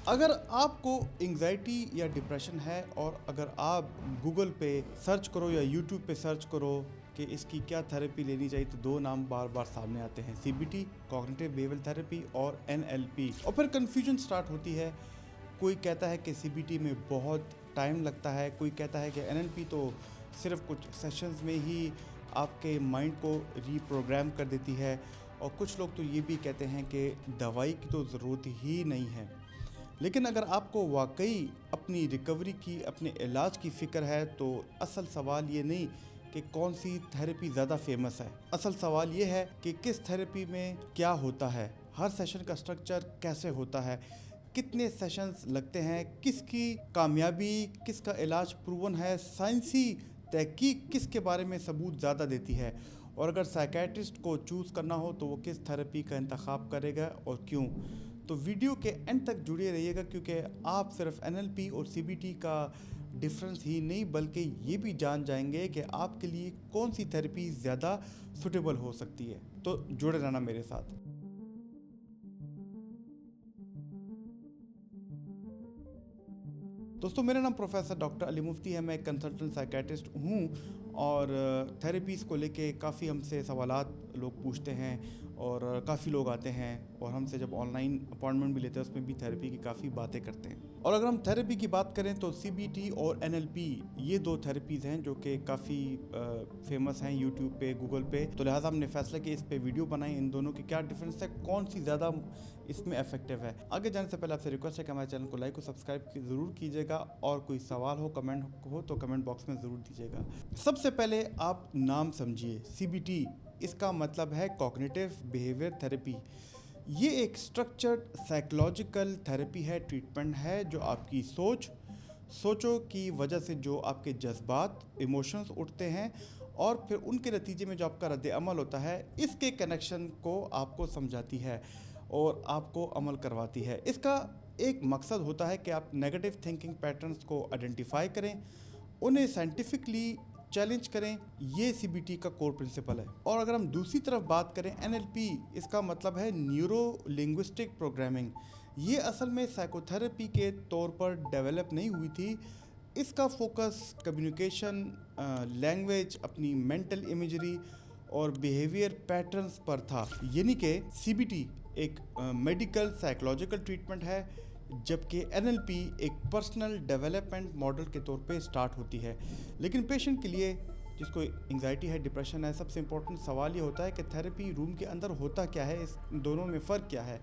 اگر آپ کو انگزائٹی یا ڈپریشن ہے اور اگر آپ گوگل پہ سرچ کرو یا یوٹیوب پہ سرچ کرو کہ اس کی کیا تھیراپی لینی چاہیے تو دو نام بار بار سامنے آتے ہیں، C B T cognitive behavioural therapy اور این ایل پی، اور پھر کنفیوژن سٹارٹ ہوتی ہے۔ کوئی کہتا ہے کہ سی بی ٹی میں بہت ٹائم لگتا ہے، کوئی کہتا ہے کہ این ایل پی تو صرف کچھ سیشنز میں ہی آپ کے مائنڈ کو ری پروگرام کر دیتی ہے، اور کچھ لوگ تو یہ بھی کہتے ہیں کہ دوائی کی تو ضرورت ہی نہیں ہے۔ لیکن اگر آپ کو واقعی اپنی ریکوری کی، اپنے علاج کی فکر ہے تو اصل سوال یہ نہیں کہ کون سی تھیراپی زیادہ فیمس ہے، اصل سوال یہ ہے کہ کس تھیراپی میں کیا ہوتا ہے، ہر سیشن کا سٹرکچر کیسے ہوتا ہے، کتنے سیشنز لگتے ہیں، کس کی کامیابی، کس کا علاج پروون ہے، سائنسی تحقیق کس کے بارے میں ثبوت زیادہ دیتی ہے، اور اگر سائیکیٹرسٹ کو چوز کرنا ہو تو وہ کس تھیراپی کا انتخاب کرے گا اور کیوں۔ تو ویڈیو کے اینڈ تک جڑے رہیے گا، کیونکہ آپ صرف این ایل پی اور سی بی ٹی کا ڈفرنس ہی نہیں بلکہ یہ بھی جان جائیں گے کہ آپ کے لیے کون سی تھیراپی زیادہ سوٹیبل ہو سکتی ہے۔ تو جڑے رہنا میرے ساتھ۔ دوستو، میرا نام پروفیسر ڈاکٹر علی مفتی ہے، میں ایک کنسلٹنٹ سائیکیٹرسٹ ہوں، اور تھیراپیز کو لے کے کافی ہم سے سوالات لوگ پوچھتے ہیں، اور کافی لوگ آتے ہیں اور ہم سے جب آن لائن اپوائنٹمنٹ بھی لیتے ہیں اس میں بھی تھیراپی کی کافی باتیں کرتے ہیں۔ اور اگر ہم تھیراپی کی بات کریں تو سی بی ٹی اور این ایل پی یہ دو تھیراپیز ہیں جو کہ کافی فیمس ہیں یوٹیوب پہ، گوگل پہ، تو لہٰذا ہم نے فیصلہ کیا اس پہ ویڈیو بنائیں، ان دونوں کی کیا ڈفرینس ہے، کون سی زیادہ اس میں افیکٹو ہے۔ آگے جانے سے پہلے آپ سے ریکویسٹ ہے کہ ہمارے چینل کو لائک اور سبسکرائب ضرور کیجیے گا، اور کوئی سوال ہو، کمنٹ ہو تو کمنٹ باکس میں ضرور دیجیے گا۔ سب سے پہلے آپ نام سمجھیے، سی بی ٹی، اس کا مطلب ہے کوگنیٹیو بیہیویئر تھیراپی۔ یہ ایک اسٹرکچرڈ سائیکولوجیکل تھیراپی ہے، ٹریٹمنٹ ہے جو آپ کی سوچوں کی وجہ سے جو آپ کے جذبات، ایموشنز اٹھتے ہیں، اور پھر ان کے نتیجے میں جو آپ کا رد عمل ہوتا ہے، اس کے کنیکشن کو آپ کو سمجھاتی ہے اور آپ کو عمل کرواتی ہے۔ اس کا ایک مقصد ہوتا ہے کہ آپ نیگیٹو تھنکنگ پیٹرنز کو آئیڈینٹیفائی کریں، انہیں سائنٹیفکلی چیلنج کریں، یہ سی بی ٹی کا کور پرنسپل ہے۔ اور اگر ہم دوسری طرف بات کریں این ایل پی، اس کا مطلب ہے نیورو لنگوسٹک پروگرامنگ۔ یہ اصل میں سائیکو تھیراپی کے طور پر ڈیولپ نہیں ہوئی تھی، اس کا فوکس کمیونیکیشن، لینگویج، اپنی مینٹل امیجری اور بیہیویئر پیٹرنز پر تھا۔ یعنی کہ سی بی ٹی ایک میڈیکل سائیکولوجیکل ٹریٹمنٹ ہے، جبکہ این ایل پی ایک پرسنل ڈیولپمنٹ ماڈل کے طور پہ سٹارٹ ہوتی ہے۔ لیکن پیشنٹ کے لیے جس کو انگزائٹی ہے، ڈپریشن ہے، سب سے امپورٹنٹ سوال یہ ہوتا ہے کہ تھیراپی روم کے اندر ہوتا کیا ہے، اس دونوں میں فرق کیا ہے۔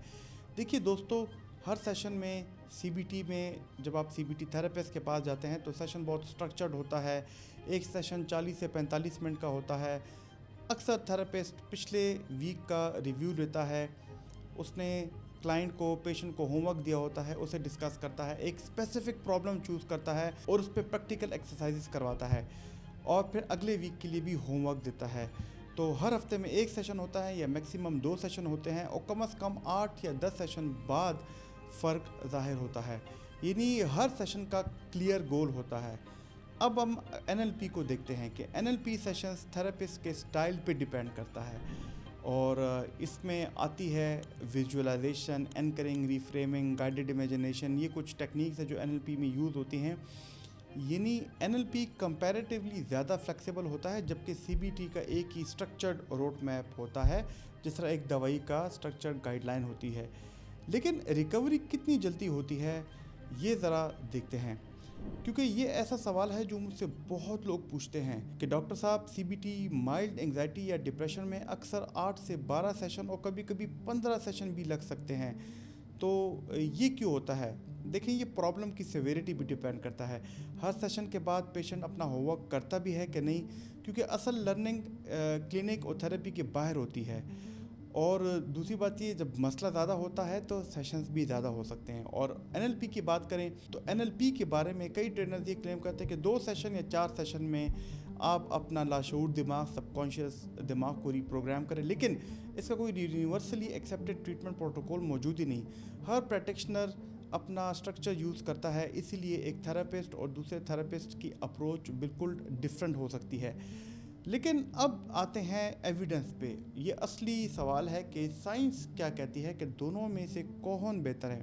دیکھیے دوستو، ہر سیشن میں سی بی ٹی میں جب آپ سی بی ٹی تھیراپسٹ کے پاس جاتے ہیں تو سیشن بہت سٹرکچرڈ ہوتا ہے، ایک سیشن 40 سے 45 منٹ کا ہوتا ہے۔ اکثر تھیراپسٹ پچھلے ویک کا ریویو لیتا ہے، اس نے کلائنٹ کو، پیشنٹ کو ہوم ورک دیا ہوتا ہے، اسے ڈسکس کرتا ہے، ایک اسپیسیفک پرابلم چوز کرتا ہے اور اس پہ پریکٹیکل ایکسرسائزز کرواتا ہے، اور پھر اگلے ویک کے لیے بھی ہوم ورک دیتا ہے۔ تو ہر ہفتے میں ایک سیشن ہوتا ہے یا میکسیمم 2 سیشن ہوتے ہیں، اور کم از کم 8 یا 10 سیشن بعد فرق ظاہر ہوتا ہے، یعنی ہر سیشن کا کلیئر گول ہوتا ہے۔ اب ہم این ایل پی کو دیکھتے ہیں کہ N L P sessions therapist کے سٹائل پہ ڈیپینڈ کرتا ہے، اور اس میں آتی ہے visualisation, anchoring, reframing, guided imagination, یہ کچھ ٹیکنیکس ہیں جو این ایل پی میں یوز ہوتی ہیں۔ یعنی این ایل پی کمپیریٹیولی زیادہ فلیکسیبل ہوتا ہے، جبکہ سی بی ٹی کا ایک ہی اسٹرکچرڈ روڈ میپ ہوتا ہے، جس طرح ایک دوائی کا اسٹرکچرڈ گائیڈ لائن ہوتی ہے۔ لیکن ریکوری کتنی جلدی ہوتی ہے یہ ذرا دیکھتے ہیں، کیونکہ یہ ایسا سوال ہے جو مجھ سے بہت لوگ پوچھتے ہیں کہ ڈاکٹر صاحب، C B T mild anxiety یا ڈپریشن میں اکثر 8 سے 12 سیشن اور کبھی کبھی 15 سیشن بھی لگ سکتے ہیں، تو یہ کیوں ہوتا ہے؟ دیکھیں، یہ پرابلم کی سیویریٹی بھی ڈیپینڈ کرتا ہے۔ ہر سیشن کے بعد پیشنٹ اپنا ہوم ورک کرتا بھی ہے کہ نہیں، کیونکہ اصل لرننگ کلینک اور تھیراپی کے باہر ہوتی ہے۔ اور دوسری بات یہ، جب مسئلہ زیادہ ہوتا ہے تو سیشنز بھی زیادہ ہو سکتے ہیں۔ اور این ایل پی کی بات کریں تو این ایل پی کے بارے میں کئی ٹرینرز یہ کلیم کرتے ہیں کہ 2 سیشن یا 4 سیشن میں آپ اپنا لاشعور دماغ، سب کانشیس دماغ کو ری پروگرام کریں، لیکن اس کا کوئی یونیورسلی ایکسیپٹڈ ٹریٹمنٹ پروٹوکول موجود ہی نہیں۔ ہر پریکٹیشنر اپنا اسٹرکچر یوز کرتا ہے، اسی لیے ایک تھیراپسٹ اور دوسرے تھیراپسٹ کی اپروچ بالکل ڈفرینٹ ہو سکتی ہے۔ لیکن اب آتے ہیں ایویڈنس پہ۔ یہ اصلی سوال ہے کہ سائنس کیا کہتی ہے کہ دونوں میں سے کون بہتر ہے۔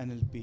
NLP।